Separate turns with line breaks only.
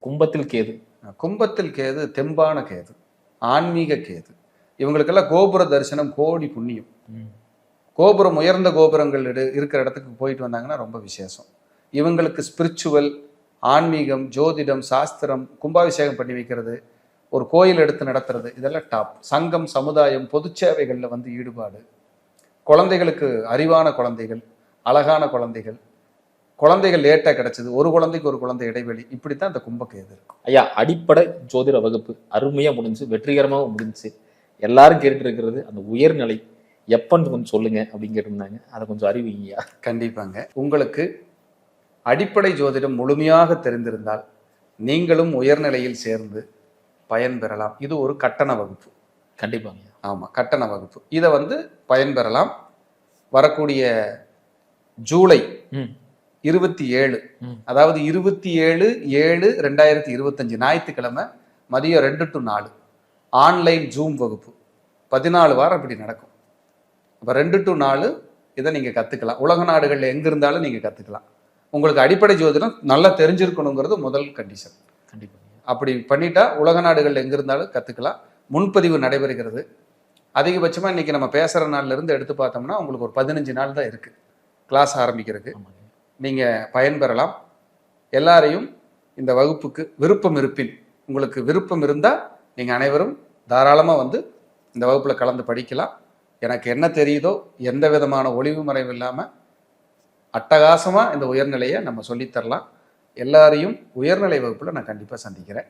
கும்பத்தில் கேது.
கும்பத்தில் கேது தெம்பான கேது, ஆன்மீக கேது. இவங்களுக்கெல்லாம் கோபுர தரிசனம் கோடி புண்ணியம். கோபுரம், உயர்ந்த கோபுரங்கள் இருக்கிற இடத்துக்கு போயிட்டு வந்தாங்கன்னா ரொம்ப விசேஷம். இவங்களுக்கு ஸ்பிரிச்சுவல், ஆன்மீகம், ஜோதிடம், சாஸ்திரம், கும்பாபிஷேகம் பண்ணி வைக்கிறது, ஒரு கோயில் எடுத்து நடத்துறது, இதெல்லாம் டாப். சங்கம், சமுதாயம், பொது சேவைகளில் வந்து ஈடுபாடு, குழந்தைகளுக்கு அறிவான குழந்தைகள், அழகான குழந்தைகள், குழந்தைகள் லேட்டாக கிடைச்சது, ஒரு குழந்தைக்கு ஒரு குழந்தை இடைவெளி, இப்படித்தான் இந்த கும்பக்கேது இருக்கும்.
ஐயா, அடிப்படை ஜோதிட வகுப்பு அருமையா முடிஞ்சு, வெற்றிகரமாக முடிஞ்சு. எல்லாரும் கேட்டு இருக்கிறது அந்த உயர்நிலை எப்பன்னு கொஞ்சம் சொல்லுங்க அப்படின்னு கேட்டிருந்தாங்க. அதை கொஞ்சம் அறிவிங்கய்யா.
கண்டிப்பாங்க. உங்களுக்கு அடிப்படை ஜோதிடம் முழுமையாக தெரிந்திருந்தால் நீங்களும் உயர்நிலையில் சேர்ந்து பயன்பெறலாம். இது ஒரு கட்டண வகுப்பு.
கண்டிப்பாங்க.
ஆமாம், கட்டண வகுப்பு. இதை வந்து பயன்பெறலாம். வரக்கூடிய ஜூலை 27, அதாவது 27/7/2025 ஞாயிற்றுக்கிழமை மதியம் 2 to 4 ஆன்லைன் ஜூம் வகுப்பு 14 வாரம் இப்படி நடக்கும். இப்போ 2 to 4 இதை நீங்கள் கற்றுக்கலாம். உலக நாடுகளில் எங்கே இருந்தாலும் நீங்கள் கற்றுக்கலாம். உங்களுக்கு அடிப்படை ஜோதிடம் நல்லா தெரிஞ்சிருக்கணுங்கிறது முதல் கண்டிஷன்.
கண்டிப்பாக.
அப்படி பண்ணிட்டா உலக நாடுகளில் எங்கே இருந்தாலும் கற்றுக்கலாம். முன்பதிவு நடைபெறுகிறது. அதிகபட்சமாக இன்றைக்கி நம்ம பேசுகிற நாள்லேருந்து எடுத்து பார்த்தோம்னா உங்களுக்கு ஒரு 15 நாள் தான் இருக்குது கிளாஸ் ஆரம்பிக்கிறதுக்கு. நீங்கள் பயன்பெறலாம். எல்லாரையும் இந்த வகுப்புக்கு விருப்பம் இருப்பின், உங்களுக்கு விருப்பம் இருந்தால் நீங்கள் அனைவரும் தாராளமாக வந்து இந்த வகுப்பில் கலந்து படிக்கலாம். எனக்கு என்ன தெரியுதோ எந்த விதமான ஒளிவு மறைவு இல்லாமல் அட்டகாசமாக இந்த உயர்நிலையை நம்ம சொல்லித்தரலாம். எல்லாரையும் உயர்நிலை வகுப்பில் நான் கண்டிப்பாக சந்திக்கிறேன்.